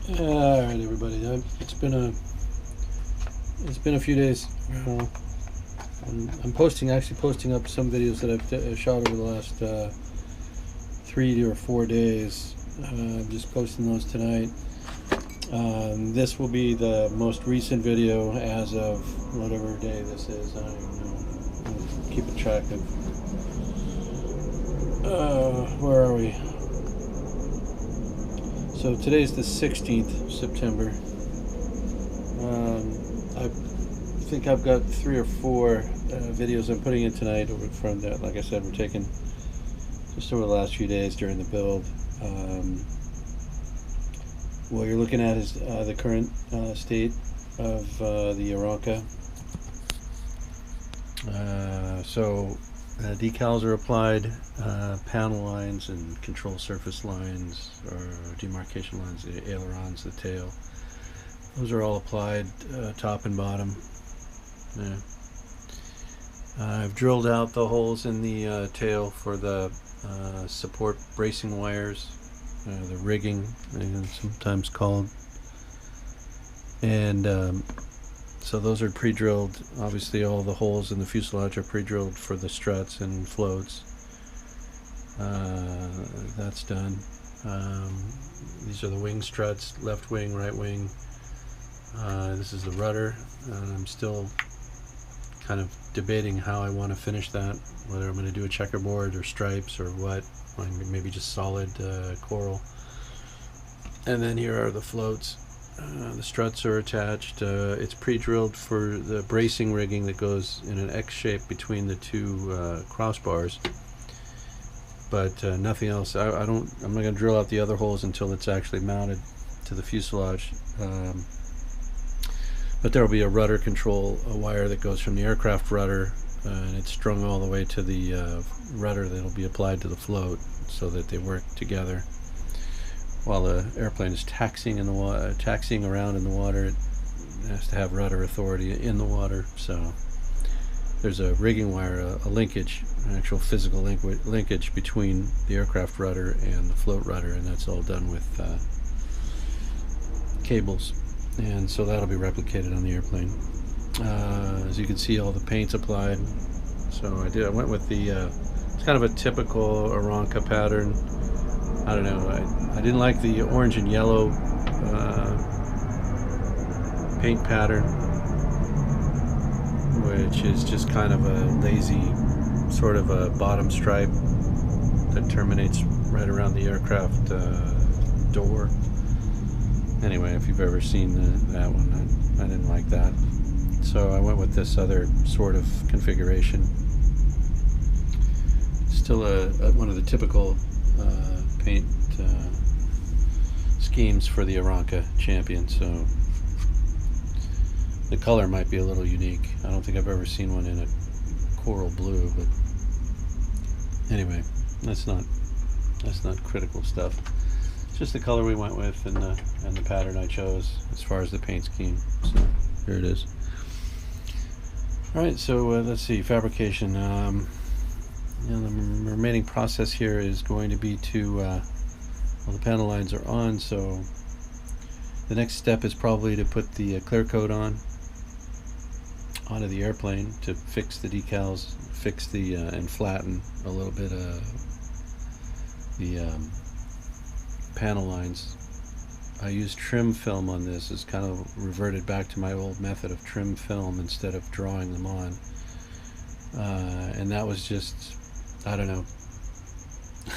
All right, everybody. It's been a few days. I'm actually posting up some videos that I've shot over the last 3 or 4 days. I'm just posting those tonight. This will be the most recent video as of whatever day this is. I don't even know. I'm keeping track of. Where are we? So today's the 16th of September. I think I've got 3 or 4 videos I'm putting in tonight over from that. Like I said, we're taking just over the last few days during the build. What you're looking at is the current state of the Aeronca. So decals are applied, panel lines and control surface lines or demarcation lines, the ailerons, the tail. Those are all applied, top and bottom. Yeah. I've drilled out the holes in the tail for the support bracing wires, the rigging, sometimes called. And so those are pre-drilled. Obviously all the holes in the fuselage are pre-drilled for the struts and floats. That's done. These are the wing struts, left wing, right wing. This is the rudder, and I'm still kind of debating how I want to finish that, whether I'm going to do a checkerboard or stripes or what, or maybe just solid coral. And then here are the floats. The struts are attached. It's pre-drilled for the bracing rigging that goes in an X shape between the two crossbars, but nothing else. I'm not going to drill out the other holes until it's actually mounted to the fuselage. But there will be a rudder control, a wire that goes from the aircraft rudder, and it's strung all the way to the rudder that will be applied to the float, so that they work together. While the airplane is taxiing in the water, taxiing around in the water, it has to have rudder authority in the water. So there's a rigging wire, a linkage, an actual physical linkage between the aircraft rudder and the float rudder, and that's all done with cables. And so that'll be replicated on the airplane. As you can see, all the paint's applied. So I went with the it's kind of a typical Aeronca pattern. I don't know, I didn't like the orange and yellow paint pattern, which is just kind of a lazy sort of a bottom stripe that terminates right around the aircraft door. Anyway, if you've ever seen that one, I didn't like that. So I went with this other sort of configuration. Still one of the typical paint schemes for the Aeronca Champion, so the color might be a little unique. I don't think I've ever seen one in a coral blue, but anyway, that's not critical stuff. It's just the color we went with and the pattern I chose as far as the paint scheme. So here it is. All right, so let's see, fabrication. The remaining process here is going to be to, well, the panel lines are on, so the next step is probably to put the clear coat onto the airplane to fix the decals, fix the and flatten a little bit the panel lines. I used trim film on this. It's kind of reverted back to my old method of trim film instead of drawing them on, and that was just, I don't know,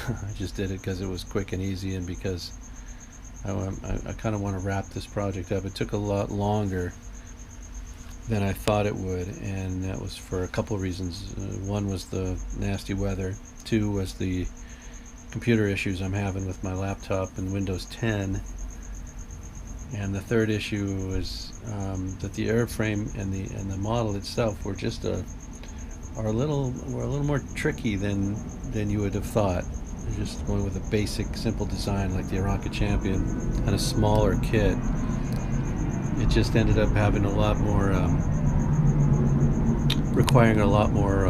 I just did it because it was quick and easy, and because I kind of want to wrap this project up. It took a lot longer than I thought it would, and that was for a couple of reasons. One was the nasty weather. Two was the computer issues I'm having with my laptop and Windows 10. And the third issue was that the airframe and the model itself were just a little more tricky than you would have thought. Just going with a basic, simple design like the Aeronca Champion and a smaller kit, it just ended up having a lot more, requiring a lot more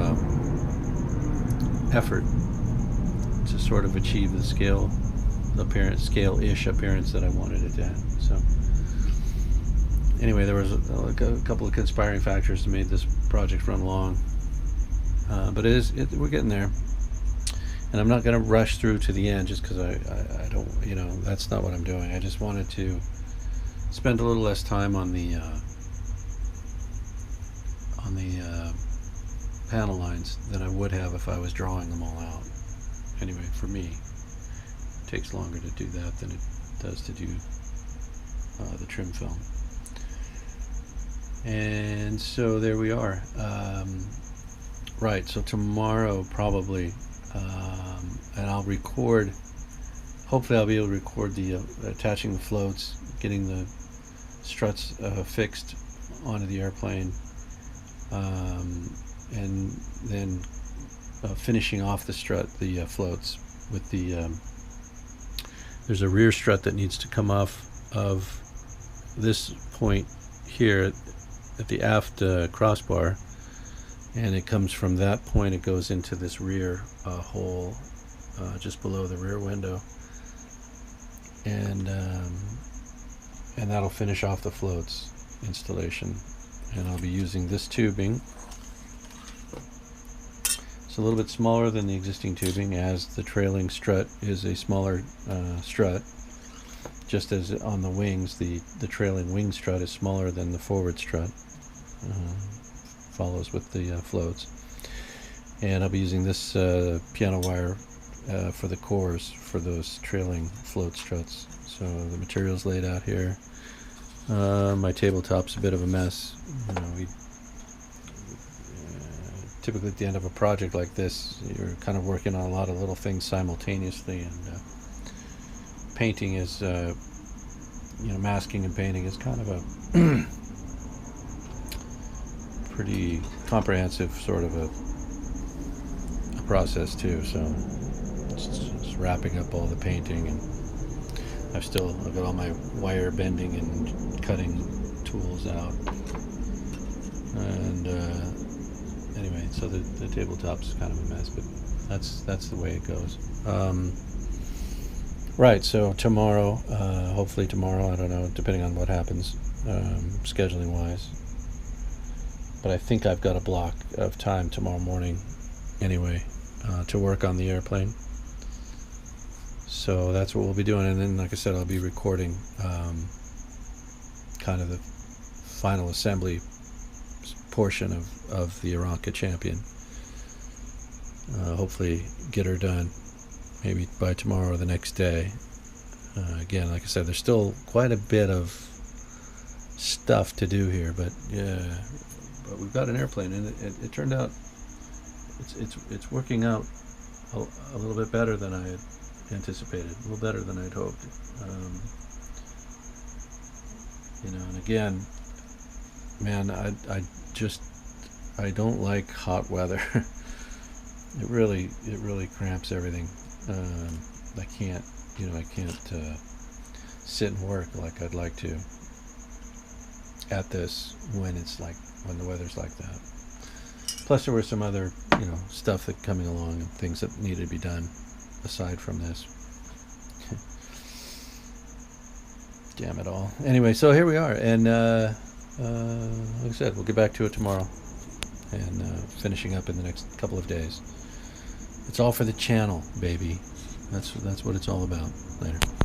effort to sort of achieve the scale appearance, scale-ish appearance that I wanted it to have. So anyway, there was a couple of conspiring factors that made this project run long, but we're getting there. And I'm not going to rush through to the end just because I don't, that's not what I'm doing. I just wanted to spend a little less time on the panel lines than I would have if I was drawing them all out. Anyway, for me, it takes longer to do that than it does to do the trim film. And so there we are. Right, so tomorrow probably, and I'll record, hopefully I'll be able to record the attaching the floats, getting the struts fixed onto the airplane, and then finishing off the floats with the there's a rear strut that needs to come off of this point here at the aft crossbar, and it comes from that point, it goes into this rear hole just below the rear window, and that'll finish off the floats installation. And I'll be using this tubing. It's a little bit smaller than the existing tubing, as the trailing strut is a smaller strut, just as on the wings the trailing wing strut is smaller than the forward strut. Follows with the floats. And I'll be using this piano wire for the cores for those trailing float struts. So the material's laid out here. My tabletop's a bit of a mess. We typically at the end of a project like this, you're kind of working on a lot of little things simultaneously, and painting is, masking and painting is kind of a pretty comprehensive sort of a process too. So just wrapping up all the painting, and I've got all my wire bending and cutting tools out, and anyway, so the tabletop's kind of a mess, but that's the way it goes. Right, so tomorrow, hopefully tomorrow, I don't know, depending on what happens, scheduling wise, but I think I've got a block of time tomorrow morning anyway to work on the airplane. So that's what we'll be doing, and then, like I said, I'll be recording kind of the final assembly portion of the Aeronca Champion. Hopefully get her done maybe by tomorrow or the next day. Again, like I said, there's still quite a bit of stuff to do here, but we've got an airplane, and it turned out it's working out a little bit better than I had anticipated, a little better than I'd hoped. And again, man, I don't like hot weather. It really cramps everything. I can't sit and work like I'd like to at this when the weather's like that. Plus there was some other stuff that coming along and things that needed to be done aside from this. Damn it all. Anyway, so here we are, and like I said, we'll get back to it tomorrow, and finishing up in the next couple of days. It's all for the channel, baby. That's what it's all about. Later.